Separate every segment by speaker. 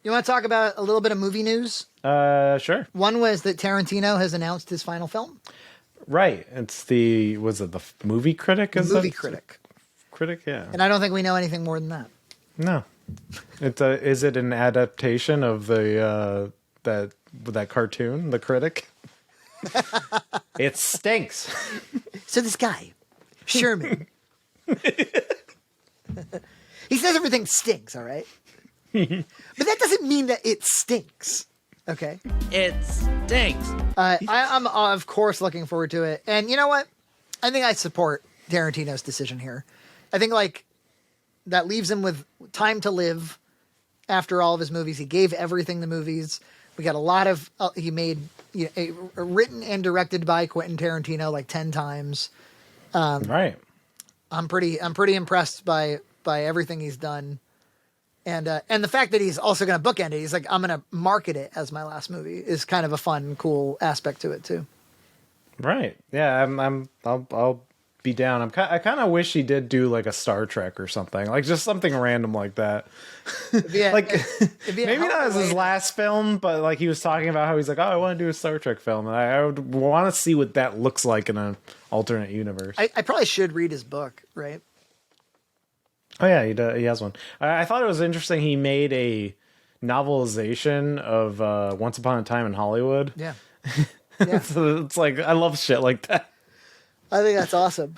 Speaker 1: You want to talk about a little bit of movie news?
Speaker 2: Sure.
Speaker 1: One was that Tarantino has announced his final film.
Speaker 2: Right. It's was it the Movie Critic?
Speaker 1: Movie Critic.
Speaker 2: Critic, yeah.
Speaker 1: And I don't think we know anything more than that.
Speaker 2: No. Is it an adaptation of the that cartoon, The Critic? It stinks.
Speaker 1: So this guy, Sherman, he says everything stinks, all right? But that doesn't mean that it stinks, okay?
Speaker 3: It stinks.
Speaker 1: I'm, of course, looking forward to it. And you know what? I think I support Tarantino's decision here. I think, like, that leaves him with time to live after all of his movies. He gave everything the movies. We got a lot of... he made written and directed by Quentin Tarantino like 10 times.
Speaker 2: Right.
Speaker 1: I'm pretty impressed by everything he's done. And the fact that he's also going to bookend it, he's like, I'm going to market it as my last movie, is kind of a fun, cool aspect to it too.
Speaker 2: Right. Yeah. I'll be down. I kind of wish he did do like a Star Trek or something, like just something random like that.
Speaker 1: Yeah,
Speaker 2: like maybe not as his last film, but like he was talking about how he's like, oh, I want to do a Star Trek film, and I would want to see what that looks like in an alternate universe.
Speaker 1: I probably should read his book, right?
Speaker 2: Oh yeah, he has one. I thought it was interesting. He made a novelization of Once Upon a Time in Hollywood.
Speaker 1: Yeah. Yeah.
Speaker 2: So it's like, I love shit like that.
Speaker 1: I think that's awesome.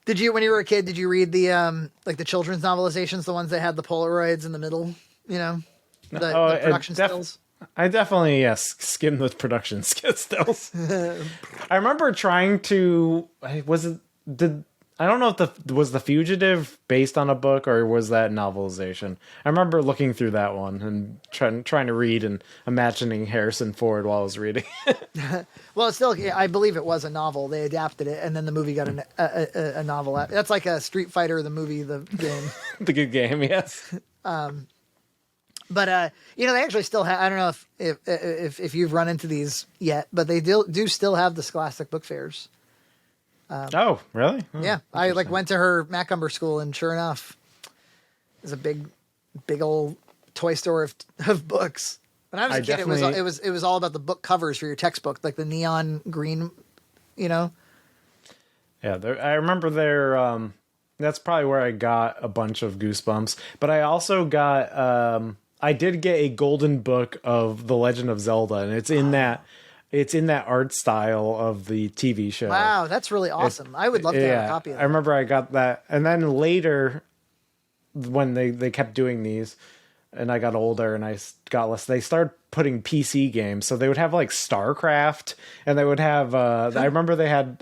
Speaker 1: Did you, when you were a kid, did you read the like the children's novelizations, the ones that had the Polaroids in the middle? You know, the production stills.
Speaker 2: I definitely skimmed the production stills. I remember trying to. I don't know if was The Fugitive based on a book or was that novelization. I remember looking through that one and trying to read and imagining Harrison Ford while I was reading.
Speaker 1: Well, it's still, I believe it was a novel. They adapted it, and then the movie got a novel. That's like a Street Fighter, the movie, the game.
Speaker 2: The good game, yes.
Speaker 1: But they actually still have. I don't know if you've run into these yet, but they do still have the Scholastic Book Fairs.
Speaker 2: Oh, really? Oh,
Speaker 1: yeah, I went to her Macumber school, and sure enough, there's a big old toy store of books. When I was a kid, it was all about the book covers for your textbook, like the neon green, you know.
Speaker 2: Yeah, I remember there. That's probably where I got a bunch of Goosebumps, but I also got. I did get a golden book of The Legend of Zelda, and it's in that. It's in that art style of the TV show.
Speaker 1: Wow, that's really awesome. I would love to have a copy of that.
Speaker 2: I remember I got that. And then later, when they kept doing these, and I got older and I got less, they started putting PC games. So they would have like StarCraft, and they would have, I remember they had,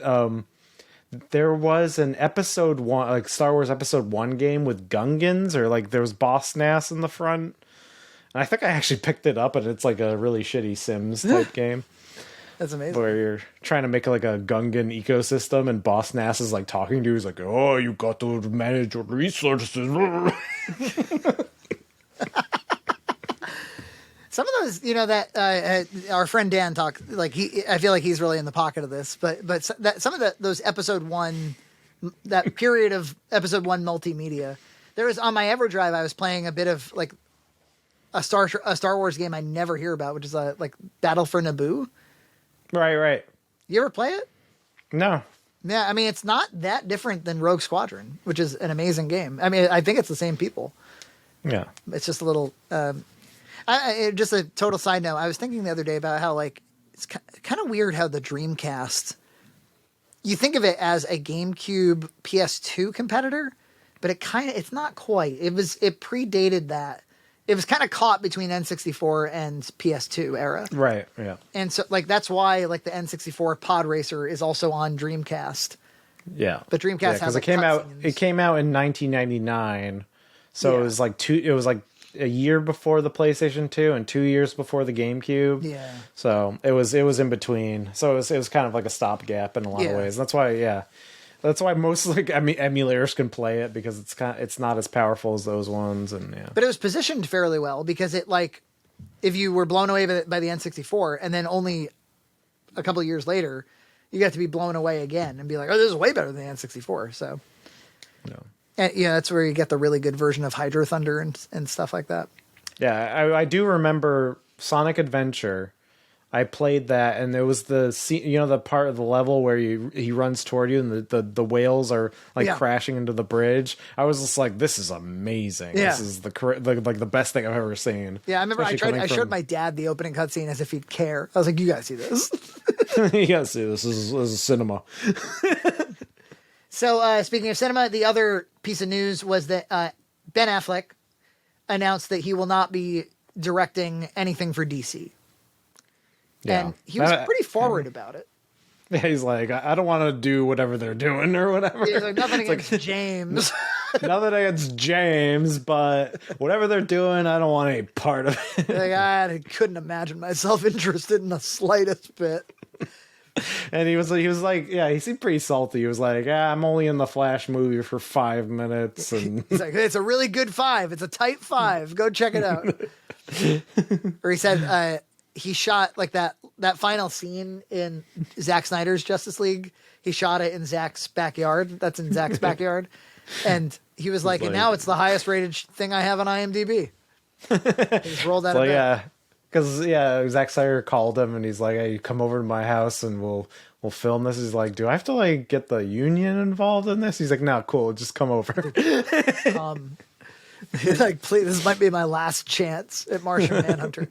Speaker 2: there was an episode 1, like Star Wars episode 1 game with Gungans, or like there was Boss Nass in the front. And I think I actually picked it up, and it's like a really shitty Sims type game.
Speaker 1: That's amazing.
Speaker 2: Where you're trying to make like a Gungan ecosystem, and Boss Nass is like talking to you. He's like, "Oh, you got to manage your resources."
Speaker 1: Some of those, that our friend Dan talked, like I feel like he's really in the pocket of this, but some of those episode 1, that period of episode 1 multimedia, there was on my EverDrive, I was playing a bit of like a Star Wars game I never hear about, which is like Battle for Naboo.
Speaker 2: Right.
Speaker 1: You ever play it?
Speaker 2: No.
Speaker 1: Yeah, I mean, it's not that different than Rogue Squadron, which is an amazing game. I mean, I think it's the same people.
Speaker 2: Yeah.
Speaker 1: It's just a little... just a total side note, I was thinking the other day about how, like, it's kind of weird how the Dreamcast... You think of it as a GameCube PS2 competitor, but it's not quite. It predated that. It was kind of caught between N64 and PS2 era.
Speaker 2: Right, yeah.
Speaker 1: And so, like, that's why, like, the N64 Pod Racer is also on Dreamcast.
Speaker 2: Yeah.
Speaker 1: But Dreamcast has, like,
Speaker 2: it came out in 1999. So it was like a year before the PlayStation 2 and 2 years before the GameCube.
Speaker 1: Yeah.
Speaker 2: So it was in between. So it was kind of like a stopgap in a lot of ways. That's why most like emulators can play it, because it's not as powerful as those ones, and yeah.
Speaker 1: But it was positioned fairly well, because it, like, if you were blown away by the N64, and then only a couple of years later, you got to be blown away again and be like, oh, this is way better than the N64. So,
Speaker 2: no.
Speaker 1: And that's where you get the really good version of Hydro Thunder and stuff like that.
Speaker 2: Yeah, I do remember Sonic Adventure. I played that, and there was the scene, the part of the level where he runs toward you, and the whales are like crashing into the bridge. I was just like, "This is amazing!
Speaker 1: Yeah.
Speaker 2: This is the best thing I've ever seen."
Speaker 1: Yeah, I remember I showed my dad the opening cutscene as if he'd care. I was like, "You guys see this?
Speaker 2: You gotta see this. This is cinema."
Speaker 1: So, speaking of cinema, the other piece of news was that Ben Affleck announced that he will not be directing anything for DC.
Speaker 2: Yeah.
Speaker 1: And he was pretty forward about it.
Speaker 2: Yeah, he's like, I don't want to do whatever they're doing or whatever.
Speaker 1: He's like, nothing against James.
Speaker 2: Nothing against James, but whatever they're doing, I don't want any part of it.
Speaker 1: Like, I couldn't imagine myself interested in the slightest bit.
Speaker 2: And he was like, yeah, he seemed pretty salty. He was like, I'm only in the Flash movie for 5 minutes. And
Speaker 1: he's like, it's a really good 5. It's a tight 5. Go check it out. Or he said he shot like that final scene in Zack Snyder's Justice League. He shot it in Zack's backyard. That's in Zack's backyard. And he was like, and now it's the highest rated thing I have on IMDb. He just rolled out of bed.
Speaker 2: Yeah. Because Zack Snyder called him and he's like, "Hey, come over to my house and we'll film this." He's like, "Do I have to like get the union involved in this?" He's like, "No, cool, just come over."
Speaker 1: Like, please, this might be my last chance at Martian Manhunter.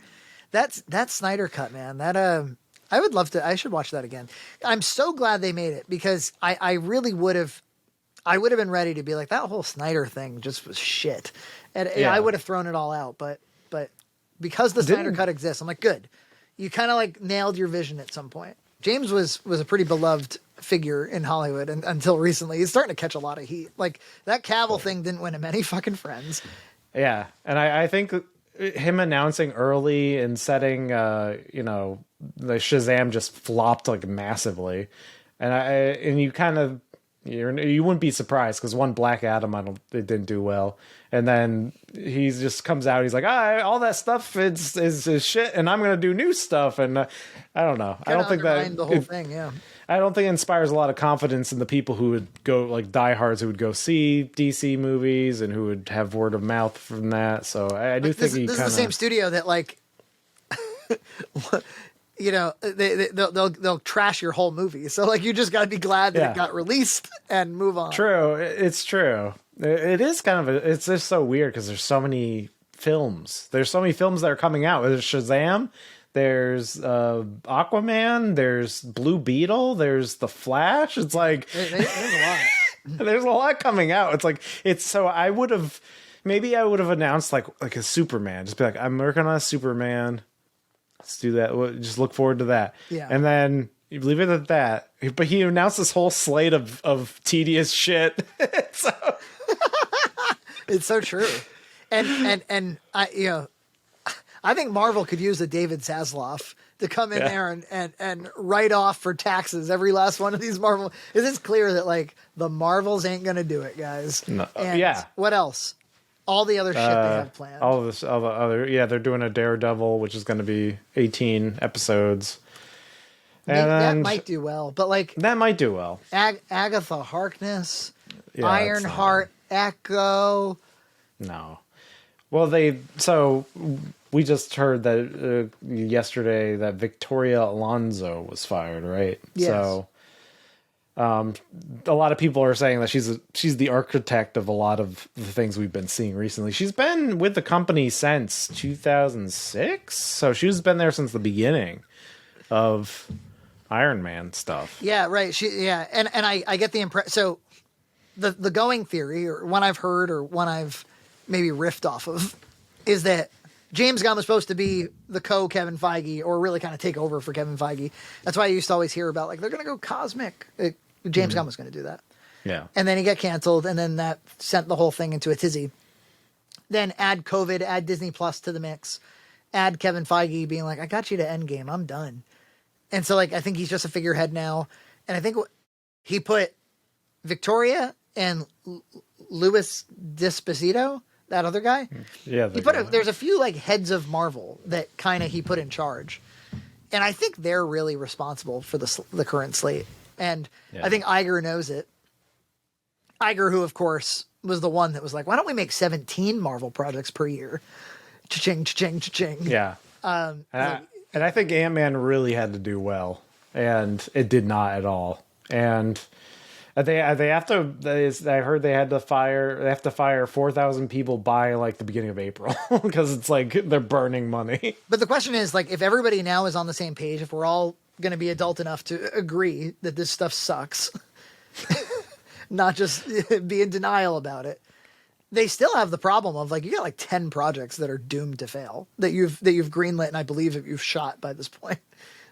Speaker 1: That Snyder cut, man. That I would love to. I should watch that again. I'm so glad they made it because I really would have. I would have been ready to be like, that whole Snyder thing just was shit, and I would have thrown it all out. But because the Snyder cut exists, I'm like, good. You kind of like nailed your vision at some point. James was a pretty beloved figure in Hollywood until recently. He's starting to catch a lot of heat. Like that Cavill thing didn't win him any fucking friends.
Speaker 2: Yeah, and I think him announcing early and setting, the Shazam just flopped like massively, and you kind of. You wouldn't be surprised because Black Adam, it didn't do well, and then he just comes out. He's like, all that stuff is shit, and I'm gonna do new stuff, and I don't know. I don't think that
Speaker 1: the whole thing. Yeah,
Speaker 2: I don't think it inspires a lot of confidence in the people who would go like diehards who would go see DC movies and who would have word of mouth from that. So I do think
Speaker 1: this is the same studio that like. They'll trash your whole movie. So like, you just got to be glad that it got released and move on.
Speaker 2: True. It's true. It is kind of, it's just so weird because there's so many films. There's so many films that are coming out. There's Shazam. There's Aquaman. There's Blue Beetle. There's The Flash. It's like,
Speaker 1: there's a lot.
Speaker 2: There's a lot coming out. It's like, so I would have announced like a Superman. Just be like, I'm working on a Superman. Let's do that. Just look forward to that.
Speaker 1: Yeah.
Speaker 2: And then you leave it at that. But he announced this whole slate of tedious shit.
Speaker 1: It's so true. And I think Marvel could use a David Zasloff to come in there and write off for taxes every last one of these Marvel. It's clear that like the Marvels ain't gonna do it, guys.
Speaker 2: No,
Speaker 1: and what else? All the other shit they have planned.
Speaker 2: All the other, they're doing a Daredevil, which is going to be 18 episodes. And
Speaker 1: that might do well, but like
Speaker 2: that might do well.
Speaker 1: Agatha Harkness, Ironheart, Echo.
Speaker 2: No, well we just heard that yesterday that Victoria Alonso was fired, right?
Speaker 1: Yes.
Speaker 2: So. A lot of people are saying that she's the architect of a lot of the things we've been seeing recently. She's been with the company since 2006, so she's been there since the beginning of Iron Man stuff.
Speaker 1: Yeah, right. And I get the impression. So the going theory, or one I've heard, or one I've maybe riffed off of, is that James Gunn was supposed to be the Kevin Feige, or really kind of take over for Kevin Feige. That's why I used to always hear about like they're going to go cosmic. James Gunn was going to do that.
Speaker 2: Yeah.
Speaker 1: And then he got canceled, and then that sent the whole thing into a tizzy. Then add COVID, add Disney Plus to the mix, add Kevin Feige being like, I got you to Endgame, I'm done. And so like I think he's just a figurehead now. And I think he put Victoria and Louis Despacito, that other guy.
Speaker 2: Yeah.
Speaker 1: There's a few like heads of Marvel that kind of he put in charge. And I think they're really responsible for the current slate. And I think Iger knows it. Iger, who of course was the one that was like, why don't we make 17 Marvel projects per year? Cha-ching, cha-ching, cha-ching.
Speaker 2: Yeah. And I think Ant-Man really had to do well, and it did not at all. And they have to. I heard they have to fire 4,000 people by like the beginning of April because it's like they're burning money.
Speaker 1: But the question is, like, if everybody now is on the same page, if we're all going to be adult enough to agree that this stuff sucks, not just be in denial about it, they still have the problem of like you got like 10 projects that are doomed to fail that you've greenlit and I believe that you've shot by this point.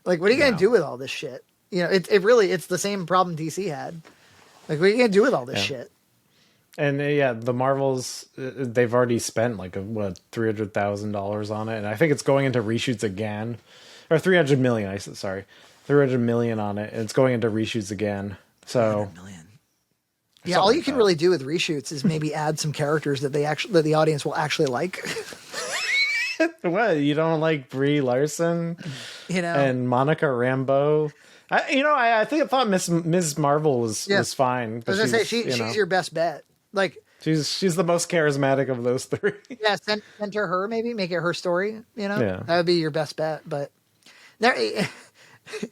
Speaker 1: Like, what are you going to do with all this shit? You know, it's the same problem DC had. Like, what are you going to do with all this shit?
Speaker 2: And the Marvels, they've already spent like $300,000 on it, and I think it's going into reshoots again, or 300 million. 300 million on it, and it's going into reshoots again. So,
Speaker 1: million. Yeah, all you can really do with reshoots is maybe add some characters that the audience will actually like.
Speaker 2: What, you don't like Brie Larson, and Monica Rambeau? I thought Ms. Marvel was fine.
Speaker 1: I was gonna say she's your best bet. Like
Speaker 2: she's the most charismatic of those three.
Speaker 1: Yeah, center her, maybe make it her story. That would be your best bet. But there,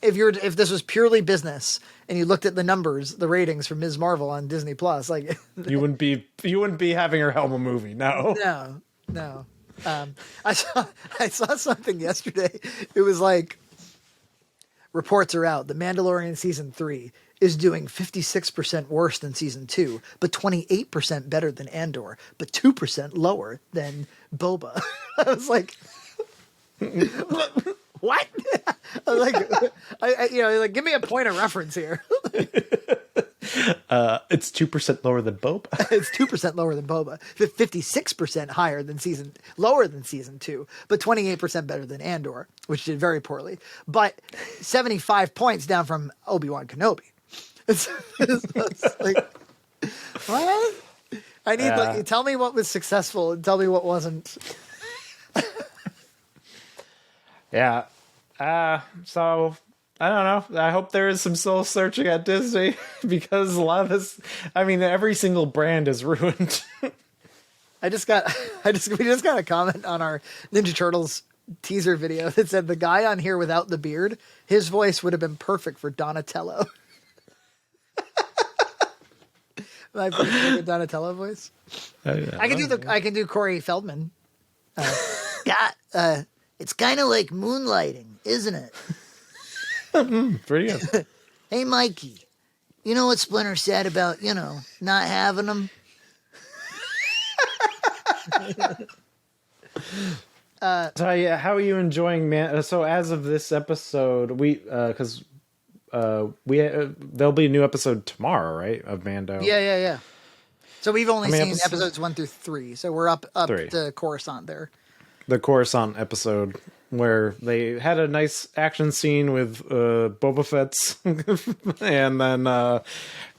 Speaker 1: if this was purely business and you looked at the numbers, the ratings for Ms. Marvel on Disney Plus, like
Speaker 2: you wouldn't be having her helm a movie. No.
Speaker 1: I saw something yesterday. It was like, reports are out. The Mandalorian season 3 is doing 56% worse than season 2, but 28% better than Andor, but 2% lower than Boba. I was like, what? I was like, give me a point of reference here.
Speaker 2: It's 2% lower than Boba.
Speaker 1: It's 2% lower than Boba. 56% lower than season 2, but 28% better than Andor, which did very poorly. But 75 points down from Obi-Wan Kenobi. It's like, what? I need tell me what was successful and tell me what wasn't.
Speaker 2: Yeah. So I don't know. I hope there is some soul searching at Disney because a lot of this, every single brand is ruined.
Speaker 1: we just got a comment on our Ninja Turtles teaser video that said the guy on here without the beard, his voice would have been perfect for Donatello. My favorite Donatello voice. I can do Corey Feldman. It's kind of like moonlighting, isn't it?
Speaker 2: Pretty good.
Speaker 1: Hey, Mikey, you know what Splinter said about, not having them?
Speaker 2: So how are you enjoying so as of this episode, because there'll be a new episode tomorrow, right, of Mando?
Speaker 1: Yeah. So we've only seen episodes 1 through 3, so we're up 3. To Coruscant there. The
Speaker 2: Coruscant episode where they had a nice action scene with Boba Fett's, and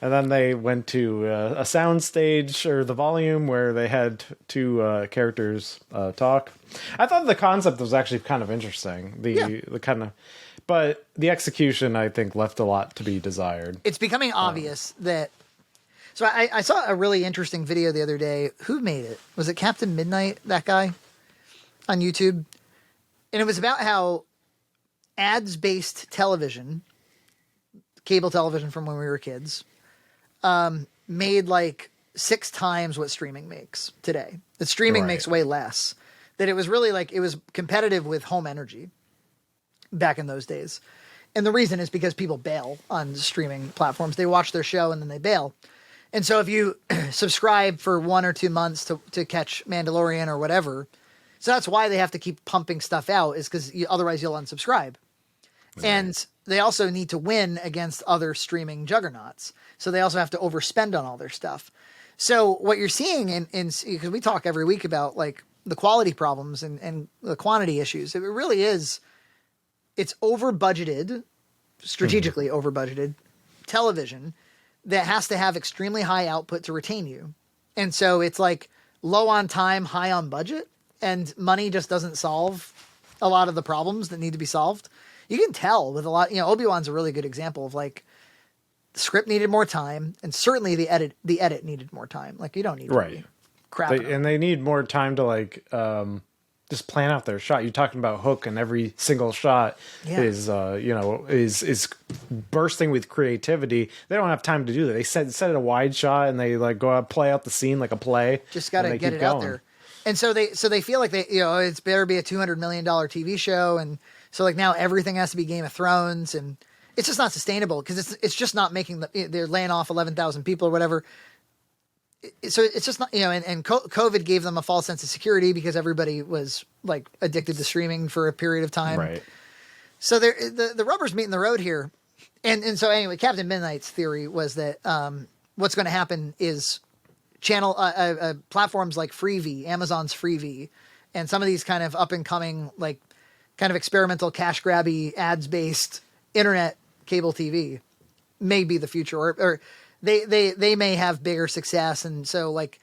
Speaker 2: then they went to a sound stage or the volume where they had two characters talk. I thought the concept was actually kind of interesting. The kind of, but the execution I think left a lot to be desired. It's
Speaker 1: becoming obvious that. So I saw a really interesting video the other day. Who made it? Was it Captain Midnight? That guy on YouTube. And it was about how ads-based television, cable television from when we were kids, made like 6 times what streaming makes today. That streaming makes way less. That it was really like, it was competitive with home energy back in those days. And the reason is because people bail on streaming platforms. They watch their show and then they bail. And so if you subscribe for 1 or 2 months to catch Mandalorian or whatever, so that's why they have to keep pumping stuff out, is because otherwise you'll unsubscribe. Right. And they also need to win against other streaming juggernauts. So they also have to overspend on all their stuff. So what you're seeing because we talk every week about like the quality problems and the quantity issues. It really is, it's over budgeted, strategically over budgeted television that has to have extremely high output to retain you. And so it's like low on time, high on budget. And money just doesn't solve a lot of the problems that need to be solved. You can tell with a lot, Obi-Wan's a really good example of like the script needed more time, and certainly the edit needed more time. Like you don't need to be crap.
Speaker 2: And they need more time to like, just plan out their shot. You're talking about Hook, and every single shot is is bursting with creativity. They don't have time to do that. They set it a wide shot, and they like go out, play out the scene like a play.
Speaker 1: Just got to get it out there. And so they feel like it's better be a $200 million TV show, and so like now everything has to be Game of Thrones, and it's just not sustainable because it's just not making they're laying off 11,000 people or whatever. So it's just not, and COVID gave them a false sense of security because everybody was like addicted to streaming for a period of time.
Speaker 2: Right. So
Speaker 1: the rubber's meeting the road here. And so anyway, Captain Midnight's theory was that what's going to happen is platforms like Freevee, Amazon's Freevee, and some of these kind of up and coming, like kind of experimental cash grabby ads based internet cable TV may be the future, or they may have bigger success. And so like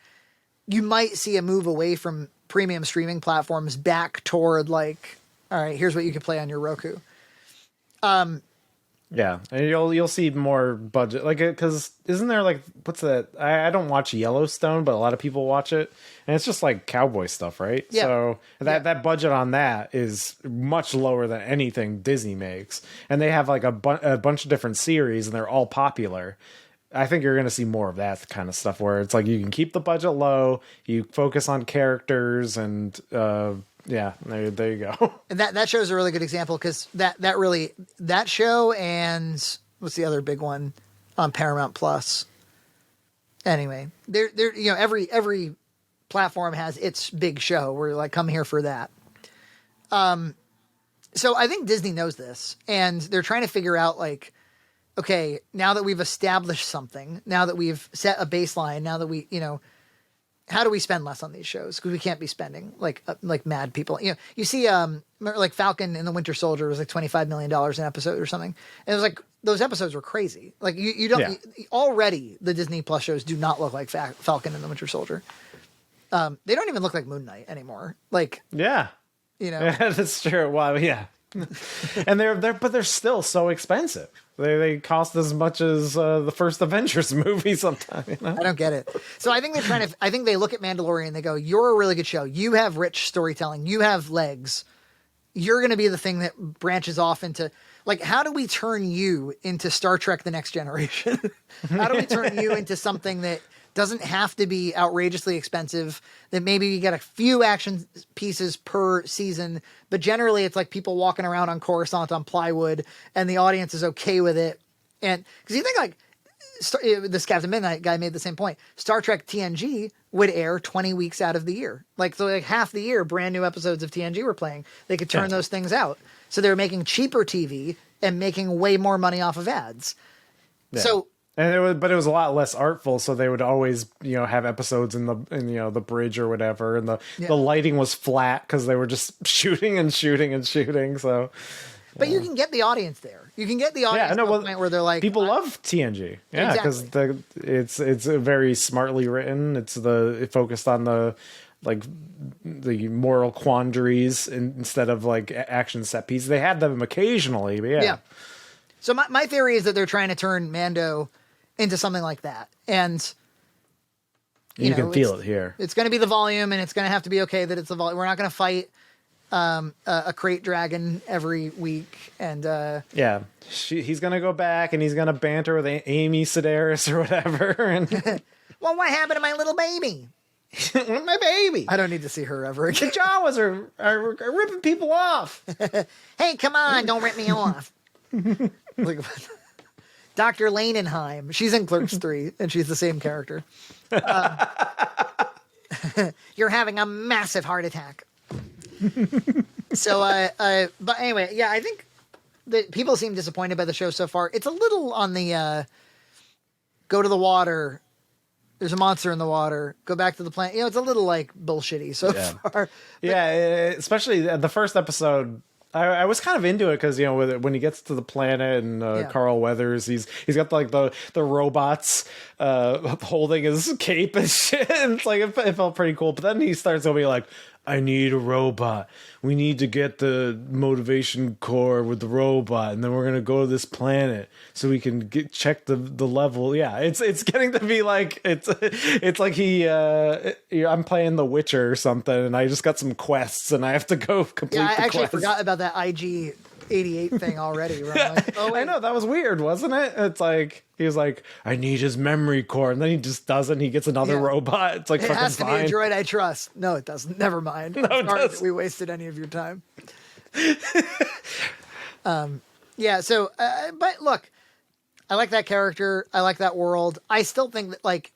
Speaker 1: you might see a move away from premium streaming platforms back toward like, all right, here's what you can play on your Roku.
Speaker 2: Yeah, and you'll see more budget, like, because isn't there like, what's that? I don't watch Yellowstone, but a lot of people watch it, and it's just like cowboy stuff, right?
Speaker 1: Yeah.
Speaker 2: So that budget on that is much lower than anything Disney makes, and they have like a bunch of different series, and they're all popular. I think you're going to see more of that kind of stuff where it's like you can keep the budget low, you focus on characters, and yeah, there you go.
Speaker 1: And that show's a really good example because that show and what's the other big one on Paramount Plus? Anyway, they're every platform has its big show. We're like, come here for that. So I think Disney knows this, and they're trying to figure out like, okay, now that we've established something, now that we've set a baseline, now that we, how do we spend less on these shows? Because we can't be spending like mad people. You see, like Falcon and the Winter Soldier was like $25 million an episode or something. And it was like, those episodes were crazy. Like you don't already the Disney Plus shows do not look like Falcon and the Winter Soldier. They don't even look like Moon Knight anymore. Like,
Speaker 2: yeah, that's true. Well, yeah. And they're still so expensive. They cost as much as the first Avengers movie sometimes.
Speaker 1: I don't get it. So I think I think they look at Mandalorian and they go, you're a really good show. You have rich storytelling. You have legs. You're going to be the thing that branches off into, like, how do we turn you into Star Trek: The Next Generation? How do we turn you into something that doesn't have to be outrageously expensive, that maybe you get a few action pieces per season, but generally it's like people walking around on Coruscant on plywood and the audience is okay with it. And because you think like this Captain Midnight guy made the same point. Star Trek TNG would air 20 weeks out of the year. Like, so like half the year, brand new episodes of TNG were playing. They could turn those things out. So they were making cheaper TV and making way more money off of ads.
Speaker 2: Yeah.
Speaker 1: So,
Speaker 2: and it was a lot less artful, so they would always, have episodes in the bridge or whatever, and the lighting was flat because they were just shooting and shooting and shooting. So,
Speaker 1: but you can get the audience there. You can get the audience to the point where they're like,
Speaker 2: people love TNG, because it's very smartly written. It focused on the moral quandaries instead of like action set pieces. They had them occasionally, but yeah.
Speaker 1: So my theory is that they're trying to turn Mando into something like that. And
Speaker 2: you can feel it here.
Speaker 1: It's going to be the volume, and it's going to have to be okay that it's the volume. We're not going to fight a crate dragon every week. And
Speaker 2: he's going to go back and he's going to banter with Amy Sedaris or whatever. And
Speaker 1: well, what happened to my little baby?
Speaker 2: My baby.
Speaker 1: I don't need to see her ever again.
Speaker 2: The Jawas are ripping people off.
Speaker 1: Hey, come on, don't rip me off. Like, Dr. Lanenheim. She's in Clerks 3, and she's the same character. You're having a massive heart attack. So, but anyway, yeah, I think that people seem disappointed by the show so far. It's a little on the go to the water. There's a monster in the water. Go back to the planet. It's a little like bullshitty so far. But,
Speaker 2: especially the first episode. I was kind of into it because when he gets to the planet and Carl Weathers, he's got like the robots holding his cape and shit. And it's like it felt pretty cool. But then he starts to be like, I need a robot. We need to get the motivation core with the robot, and then we're gonna go to this planet so we can check the level. Yeah, it's getting to be like it's like I'm playing The Witcher or something, and I just got some quests, and I have to go complete.
Speaker 1: Yeah, I
Speaker 2: the
Speaker 1: actually
Speaker 2: quest.
Speaker 1: forgot about that IG-88 thing already. Where I'm like, oh,
Speaker 2: I know, that was weird, wasn't it? It's like he was like, I need his memory core, and then he just doesn't. He gets another robot. It's like
Speaker 1: it
Speaker 2: fucking
Speaker 1: has to
Speaker 2: fine.
Speaker 1: be a droid I trust. No, it doesn't. Never mind.
Speaker 2: No, it
Speaker 1: Sorry
Speaker 2: doesn't.
Speaker 1: that we wasted any of your time. Yeah. So, but look, I like that character. I like that world. I still think that, like,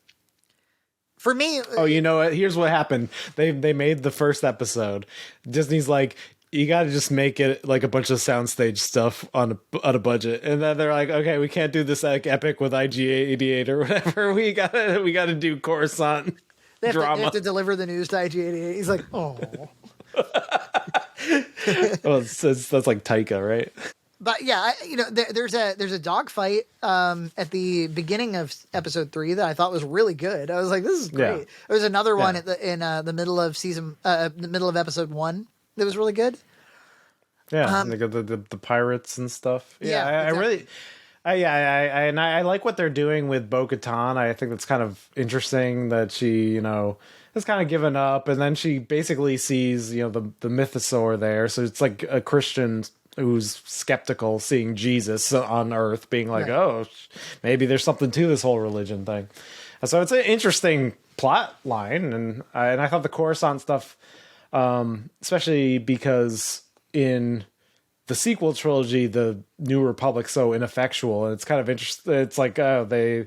Speaker 1: for me.
Speaker 2: Oh, you know what? Here's what happened. They made the first episode. Disney's like, you got to just make it like a bunch of soundstage stuff on a budget, and then they're like, okay, we can't do this like epic with IG-88 or whatever. We gotta do Coruscant drama.
Speaker 1: They have to deliver the news to IG-88. He's like, oh.
Speaker 2: Well, that's like Taika, right?
Speaker 1: But yeah, there's a dogfight at the beginning of episode 3 that I thought was really good. I was like, this is great.
Speaker 2: Yeah.
Speaker 1: There was another one in the middle of the middle of episode 1 that was really good.
Speaker 2: Yeah, they got the pirates and stuff.
Speaker 1: Yeah, exactly.
Speaker 2: I like what they're doing with Bo-Katan. I think that's kind of interesting that she, has kind of given up, and then she basically sees, the mythosaur there. So it's like a Christian who's skeptical seeing Jesus on Earth, being like,
Speaker 1: Right.
Speaker 2: oh, maybe there's something to this whole religion thing. So it's an interesting plot line, and I thought the Coruscant stuff, especially because in the sequel trilogy, the New Republic's so ineffectual, and it's kind of interesting. It's like, oh, they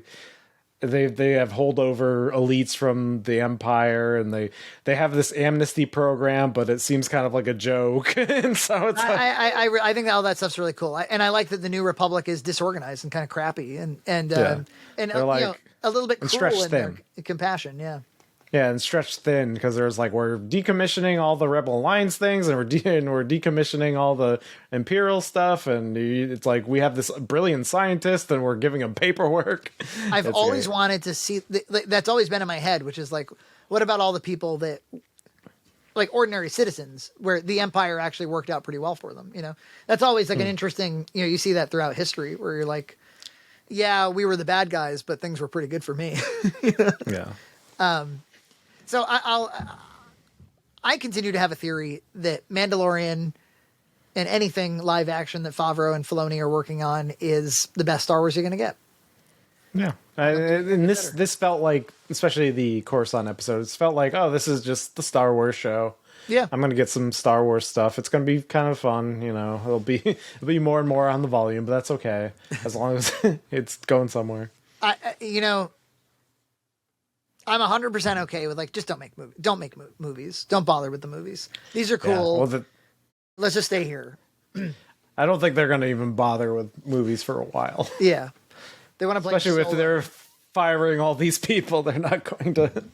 Speaker 2: have holdover elites from the Empire, and they have this amnesty program, but it seems kind of like a joke. And so it's
Speaker 1: I think that all that stuff's really cool. And I like that the New Republic is disorganized and kind of crappy and
Speaker 2: like,
Speaker 1: a little bit
Speaker 2: and
Speaker 1: cruel
Speaker 2: stretched
Speaker 1: in their
Speaker 2: thin.
Speaker 1: compassion. Yeah.
Speaker 2: Yeah, and stretched thin, because there's like, we're decommissioning all the Rebel Alliance things, and we're decommissioning all the Imperial stuff, and it's like, we have this brilliant scientist, and we're giving him paperwork.
Speaker 1: I've always wanted to see that's always been in my head, which is like, what about all the people that, like, ordinary citizens, where the Empire actually worked out pretty well for them? That's always like an interesting. You see that throughout history, where you're like, yeah, we were the bad guys, but things were pretty good for me.
Speaker 2: Yeah.
Speaker 1: So I continue to have a theory that Mandalorian and anything live action that Favreau and Filoni are working on is the best Star Wars you're going to get.
Speaker 2: Yeah. And this felt like, especially the Coruscant episodes, felt like, oh, this is just the Star Wars show.
Speaker 1: Yeah.
Speaker 2: I'm going to get some Star Wars stuff. It's going to be kind of fun. It'll be more and more on the volume, but that's okay. As long as it's going somewhere.
Speaker 1: I'm 100% okay with, like, just don't make movies. Don't bother with the movies. These are cool.
Speaker 2: Yeah,
Speaker 1: let's just stay here.
Speaker 2: I don't think they're going to even bother with movies for a while.
Speaker 1: Yeah. They want to play
Speaker 2: Especially if they're firing all these people, they're not going to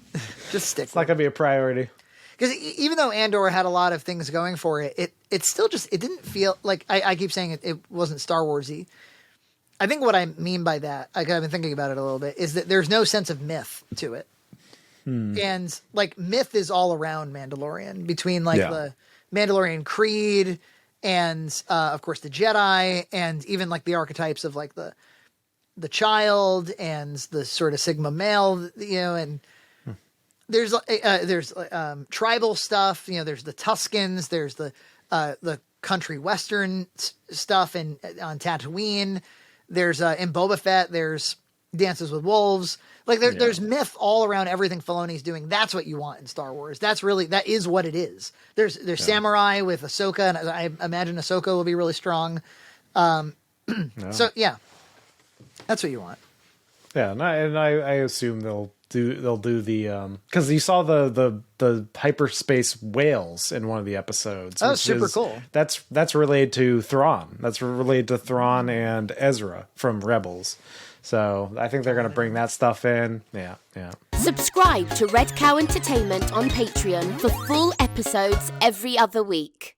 Speaker 1: just stick.
Speaker 2: It's not going to be a priority.
Speaker 1: Because even though Andor had a lot of things going for it, it still just, it didn't feel like, I keep saying it wasn't Star Wars-y. I think what I mean by that, I've been thinking about it a little bit, is that there's no sense of myth to it. And like, myth is all around Mandalorian, between like the Mandalorian Creed and of course the Jedi, and even like the archetypes of like the child and the sort of Sigma male, and there's tribal stuff, there's the Tuskens, there's the country western stuff on Tatooine, there's in Boba Fett, there's Dances with Wolves. Like there's myth all around everything Filoni's doing. That's what you want in Star Wars. That is what it is. There's samurai with Ahsoka, and I imagine Ahsoka will be really strong. So yeah, that's what you want.
Speaker 2: Yeah, and I assume they'll do the because you saw the hyperspace whales in one of the episodes.
Speaker 1: Oh, super cool.
Speaker 2: That's related to Thrawn. That's related to Thrawn and Ezra from Rebels. So I think they're going to bring that stuff in. Yeah.
Speaker 4: Subscribe to Red Cow Entertainment on Patreon for full episodes every other week.